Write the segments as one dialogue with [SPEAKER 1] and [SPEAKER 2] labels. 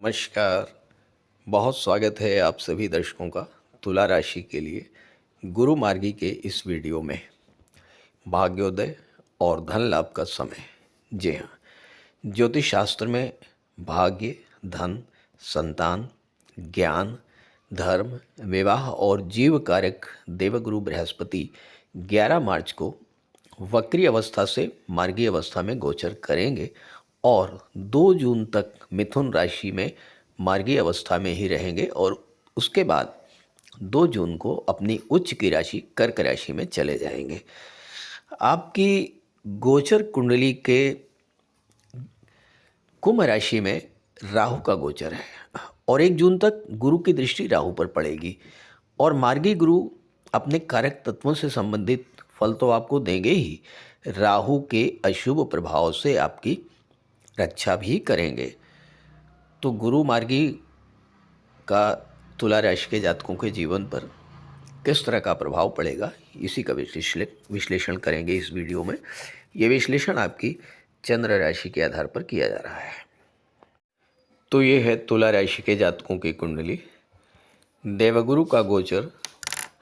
[SPEAKER 1] नमस्कार। बहुत स्वागत है आप सभी दर्शकों का तुला राशि के लिए गुरु मार्गी के इस वीडियो में। भाग्योदय और धन लाभ का समय। जी हाँ, ज्योतिष शास्त्र में भाग्य, धन, संतान, ज्ञान, धर्म, विवाह और जीव कारक देवगुरु बृहस्पति 11 मार्च को वक्री अवस्था से मार्गी अवस्था में गोचर करेंगे और 2 जून तक मिथुन राशि में मार्गी अवस्था में ही रहेंगे और उसके बाद 2 जून को अपनी उच्च की राशि कर्क राशि में चले जाएंगे। आपकी गोचर कुंडली के कुंभ राशि में राहु का गोचर है और 1 जून तक गुरु की दृष्टि राहु पर पड़ेगी और मार्गी गुरु अपने कारक तत्वों से संबंधित फल तो आपको देंगे ही, राहु के अशुभ प्रभाव से आपकी रक्षा भी करेंगे। तो गुरु मार्गी का तुला राशि के जातकों के जीवन पर किस तरह का प्रभाव पड़ेगा, इसी का विश्लेषण करेंगे इस वीडियो में। ये विश्लेषण आपकी चंद्र राशि के आधार पर किया जा रहा है। तो ये है तुला राशि के जातकों की कुंडली। देवगुरु का गोचर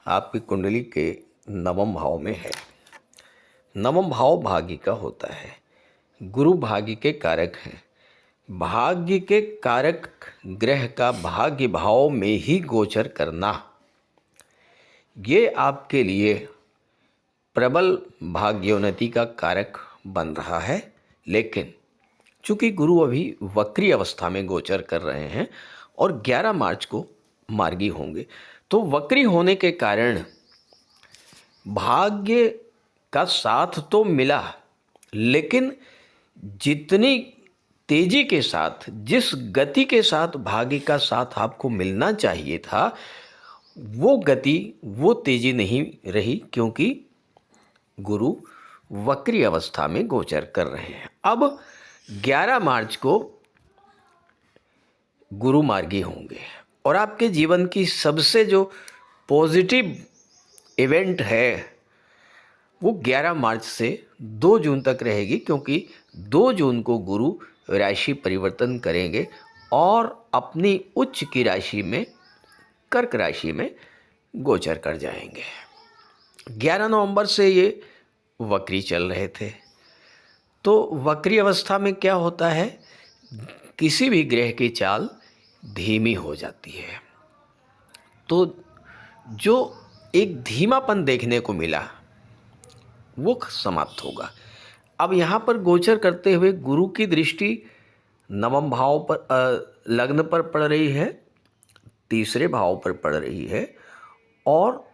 [SPEAKER 1] आपकी कुंडली के 9वें भाव में है। 9वां भाव भाग्य का होता है। गुरु भाग्य के कारक हैं। भाग्य के कारक ग्रह का भाग्य भाव में ही गोचर करना, ये आपके लिए प्रबल भाग्योन्नति का कारक बन रहा है। लेकिन चूंकि गुरु अभी वक्री अवस्था में गोचर कर रहे हैं और 11 मार्च को मार्गी होंगे, तो वक्री होने के कारण भाग्य का साथ तो मिला, लेकिन जितनी तेजी के साथ, जिस गति के साथ भाग्य का साथ आपको मिलना चाहिए था, वो गति, वो तेजी नहीं रही, क्योंकि गुरु वक्री अवस्था में गोचर कर रहे हैं। अब 11 मार्च को गुरु मार्गी होंगे और आपके जीवन की सबसे जो पॉजिटिव इवेंट है वो 11 मार्च से 2 जून तक रहेगी, क्योंकि 2 जून को गुरु राशि परिवर्तन करेंगे और अपनी उच्च की राशि में, कर्क राशि में गोचर कर जाएंगे। 11 नवंबर से ये वक्री चल रहे थे। तो वक्री अवस्था में क्या होता है, किसी भी ग्रह की चाल धीमी हो जाती है। तो जो एक धीमापन देखने को मिला वो समाप्त होगा। अब यहाँ पर गोचर करते हुए गुरु की दृष्टि 9वें भाव पर, लग्न पर पड़ रही है, 3रे भाव पर पड़ रही है और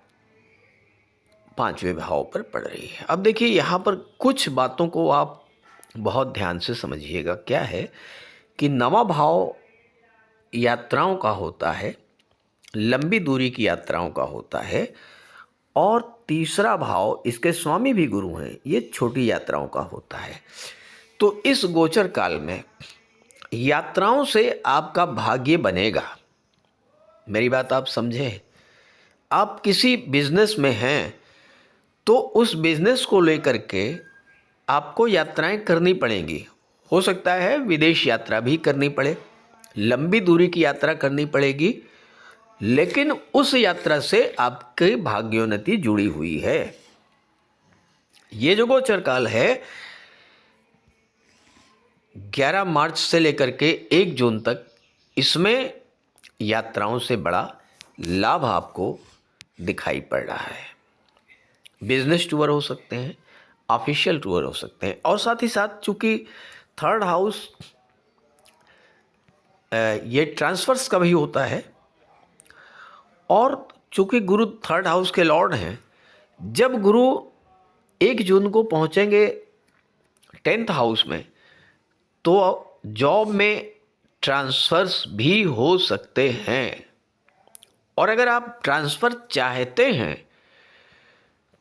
[SPEAKER 1] 5वें भाव पर पड़ रही है। अब देखिए, यहाँ पर कुछ बातों को आप बहुत ध्यान से समझिएगा। क्या है कि 9वां भाव यात्राओं का होता है, लंबी दूरी की यात्राओं का होता है, और 3रा भाव, इसके स्वामी भी गुरु हैं, ये छोटी यात्राओं का होता है। तो इस गोचर काल में यात्राओं से आपका भाग्य बनेगा। मेरी बात आप समझे। आप किसी बिजनेस में हैं तो उस बिजनेस को लेकर के आपको यात्राएं करनी पड़ेंगी। हो सकता है विदेश यात्रा भी करनी पड़े, लंबी दूरी की यात्रा करनी पड़ेगी, लेकिन उस यात्रा से आपके भाग्योन्नति जुड़ी हुई है। ये जो गोचर काल है 11 मार्च से लेकर के 1 जून तक, इसमें यात्राओं से बड़ा लाभ आपको दिखाई पड़ रहा है। बिजनेस टूर हो सकते हैं, ऑफिशियल टूर हो सकते हैं, और साथ ही साथ चूंकि 3rd हाउस ये ट्रांसफर्स का भी होता है, और चूंकि गुरु 3rd हाउस के लॉर्ड हैं, जब गुरु 1 जून को पहुंचेंगे 10th हाउस में, तो जॉब में ट्रांसफर्स भी हो सकते हैं। और अगर आप ट्रांसफ़र चाहते हैं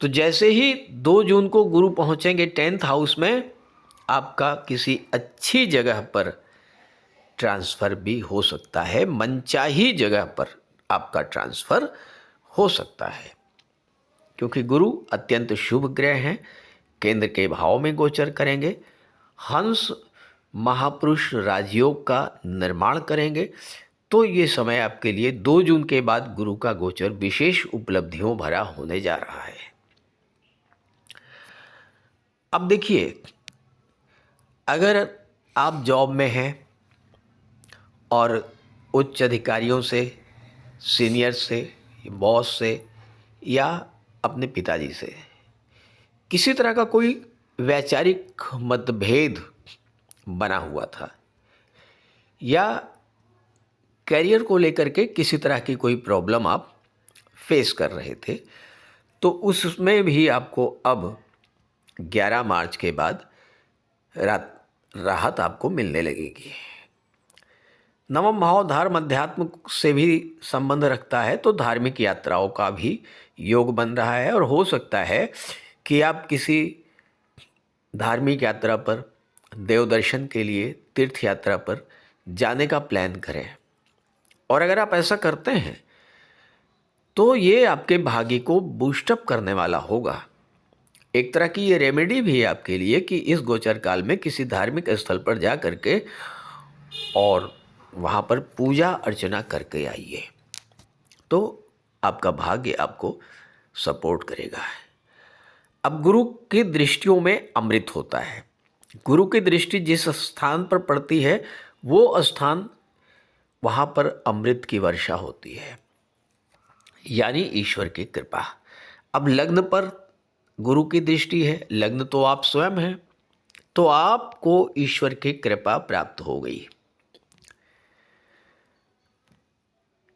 [SPEAKER 1] तो जैसे ही 2 जून को गुरु पहुंचेंगे 10th हाउस में, आपका किसी अच्छी जगह पर ट्रांसफ़र भी हो सकता है, मनचाही जगह पर आपका ट्रांसफ़र हो सकता है, क्योंकि गुरु अत्यंत शुभ ग्रह हैं, केंद्र के भाव में गोचर करेंगे। हंस महापुरुष राजयोग का निर्माण करेंगे। तो ये समय आपके लिए 2 जून के बाद गुरु का गोचर विशेष उपलब्धियों भरा होने जा रहा है। अब देखिए, अगर आप जॉब में हैं और उच्च अधिकारियों से, सीनियर से, बॉस से या अपने पिताजी से किसी तरह का कोई वैचारिक मतभेद बना हुआ था या करियर को लेकर के किसी तरह की कोई प्रॉब्लम आप फेस कर रहे थे, तो उसमें भी आपको अब 11 मार्च के बाद राहत आपको मिलने लगेगी। नवम भाव धर्म अध्यात्म से भी संबंध रखता है, तो धार्मिक यात्राओं का भी योग बन रहा है और हो सकता है कि आप किसी धार्मिक यात्रा पर, देव दर्शन के लिए, तीर्थ यात्रा पर जाने का प्लान करें। और अगर आप ऐसा करते हैं तो ये आपके भाग्य को बूस्टअप करने वाला होगा। एक तरह की ये रेमेडी भी है आपके लिए कि इस गोचर काल में किसी धार्मिक स्थल पर जा करके और वहाँ पर पूजा अर्चना करके आइए, तो आपका भाग्य आपको सपोर्ट करेगा। अब गुरु की दृष्टियों में अमृत होता है। गुरु की दृष्टि जिस स्थान पर पड़ती है वो स्थान, वहाँ पर अमृत की वर्षा होती है, यानी ईश्वर की कृपा। अब लग्न पर गुरु की दृष्टि है, लग्न तो आप स्वयं हैं, तो आपको ईश्वर की कृपा प्राप्त हो गई।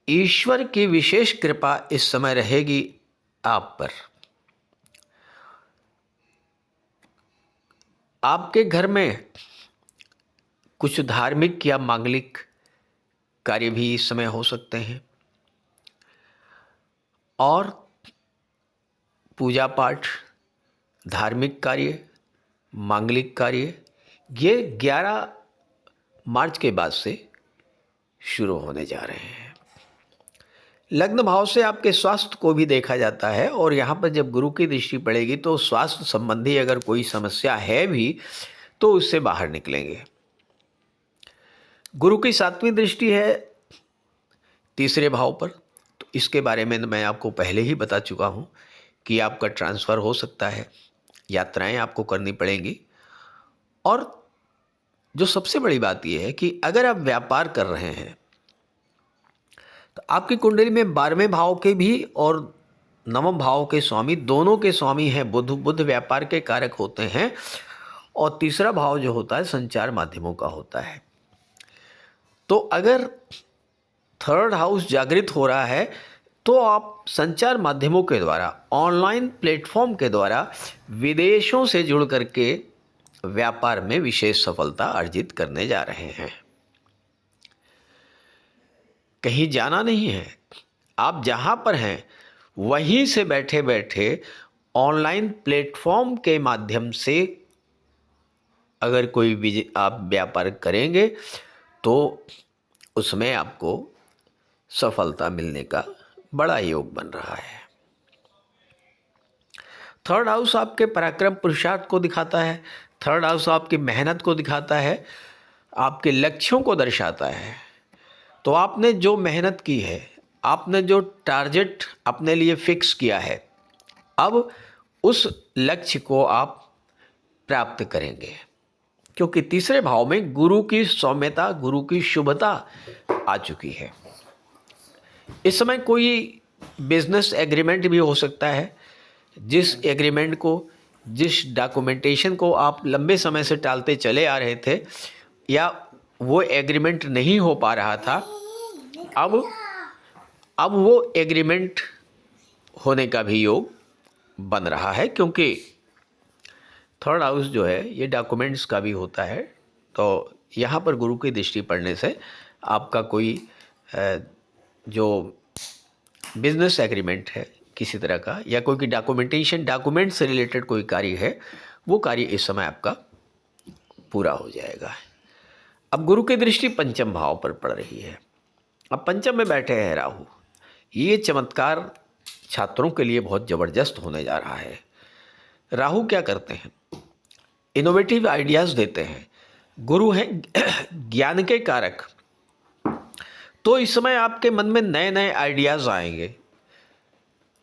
[SPEAKER 1] ईश्वर की विशेष कृपा इस समय रहेगी आप पर। आपके घर में कुछ धार्मिक या मांगलिक कार्य भी इस समय हो सकते हैं और पूजा पाठ, धार्मिक कार्य, मांगलिक कार्य ये 11 मार्च के बाद से शुरू होने जा रहे हैं। लग्न भाव से आपके स्वास्थ्य को भी देखा जाता है और यहाँ पर जब गुरु की दृष्टि पड़ेगी तो स्वास्थ्य संबंधी अगर कोई समस्या है भी तो उससे बाहर निकलेंगे। गुरु की 7वीं दृष्टि है तीसरे भाव पर, तो इसके बारे में मैं आपको पहले ही बता चुका हूँ कि आपका ट्रांसफ़र हो सकता है, यात्राएं आपको करनी पड़ेंगी। और जो सबसे बड़ी बात यह है कि अगर आप व्यापार कर रहे हैं तो आपकी कुंडली में 12वें भाव के भी और 9वें भाव के स्वामी, दोनों के स्वामी हैं बुध। बुध व्यापार के कारक होते हैं और तीसरा भाव जो होता है संचार माध्यमों का होता है। तो अगर 3rd हाउस जागृत हो रहा है तो आप संचार माध्यमों के द्वारा, ऑनलाइन प्लेटफॉर्म के द्वारा विदेशों से जुड़ करके व्यापार में विशेष सफलता अर्जित करने जा रहे हैं। कहीं जाना नहीं है, आप जहाँ पर हैं वहीं से बैठे बैठे ऑनलाइन प्लेटफॉर्म के माध्यम से अगर कोई आप व्यापार करेंगे तो उसमें आपको सफलता मिलने का बड़ा योग बन रहा है। 3rd हाउस आपके पराक्रम पुरुषार्थ को दिखाता है। 3rd हाउस आपकी मेहनत को दिखाता है, आपके लक्ष्यों को दर्शाता है। तो आपने जो मेहनत की है, आपने जो टारगेट अपने लिए फिक्स किया है, अब उस लक्ष्य को आप प्राप्त करेंगे, क्योंकि तीसरे भाव में गुरु की सौम्यता, गुरु की शुभता आ चुकी है। इस समय कोई बिजनेस एग्रीमेंट भी हो सकता है, जिस एग्रीमेंट को, जिस डॉक्यूमेंटेशन को आप लंबे समय से टालते चले आ रहे थे या वो एग्रीमेंट नहीं हो पा रहा था, अब वो एग्रीमेंट होने का भी योग बन रहा है, क्योंकि 3rd हाउस जो है ये डॉक्यूमेंट्स का भी होता है। तो यहाँ पर गुरु की दृष्टि पड़ने से आपका कोई जो बिजनेस एग्रीमेंट है किसी तरह का या कोई डॉक्यूमेंटेशन, डॉक्यूमेंट से रिलेटेड कोई कार्य है, वो कार्य इस समय आपका पूरा हो जाएगा। अब गुरु की दृष्टि 5म भाव पर पड़ रही है। अब 5म में बैठे हैं राहु। ये चमत्कार छात्रों के लिए बहुत ज़बरदस्त होने जा रहा है। राहु क्या करते हैं? इनोवेटिव आइडियाज़ देते हैं, गुरु हैं ज्ञान के कारक। तो इस समय आपके मन में नए नए आइडियाज़ आएंगे,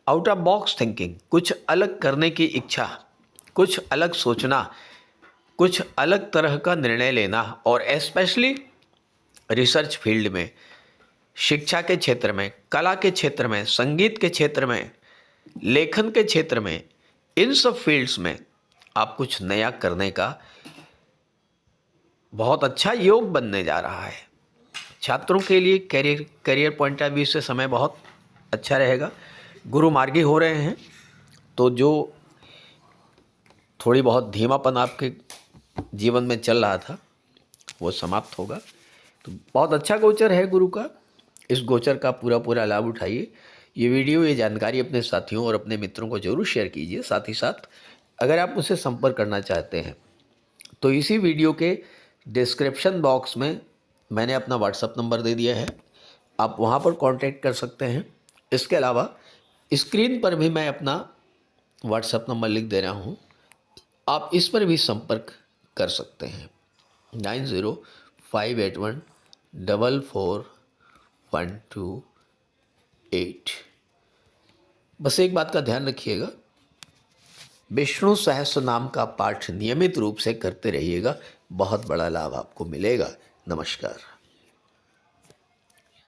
[SPEAKER 1] आउट ऑफ बॉक्स थिंकिंग, कुछ अलग करने की इच्छा, कुछ अलग सोचना, कुछ अलग तरह का निर्णय लेना, और स्पेशली रिसर्च फील्ड में, शिक्षा के क्षेत्र में, कला के क्षेत्र में, संगीत के क्षेत्र में, लेखन के क्षेत्र में, इन सब फील्ड्स में आप कुछ नया करने का बहुत अच्छा योग बनने जा रहा है। छात्रों के लिए करियर पॉइंट ऑफ व्यू से समय बहुत अच्छा रहेगा। गुरु मार्गी हो रहे हैं, तो जो थोड़ी बहुत धीमापन आपके जीवन में चल रहा था वो समाप्त होगा। तो बहुत अच्छा गोचर है गुरु का, इस गोचर का पूरा पूरा लाभ उठाइए। ये वीडियो, ये जानकारी अपने साथियों और अपने मित्रों को जरूर शेयर कीजिए। साथ ही साथ अगर आप मुझसे संपर्क करना चाहते हैं तो इसी वीडियो के डिस्क्रिप्शन बॉक्स में मैंने अपना व्हाट्सअप नंबर दे दिया है, आप वहाँ पर कांटेक्ट कर सकते हैं। इसके अलावा स्क्रीन पर भी मैं अपना व्हाट्सअप नंबर लिख दे रहा हूँ, आप इस पर भी संपर्क कर सकते हैं। 9058144128। बस एक बात का ध्यान रखिएगा, विष्णु सहस्त्र नाम का पाठ नियमित रूप से करते रहिएगा, बहुत बड़ा लाभ आपको मिलेगा। नमस्कार।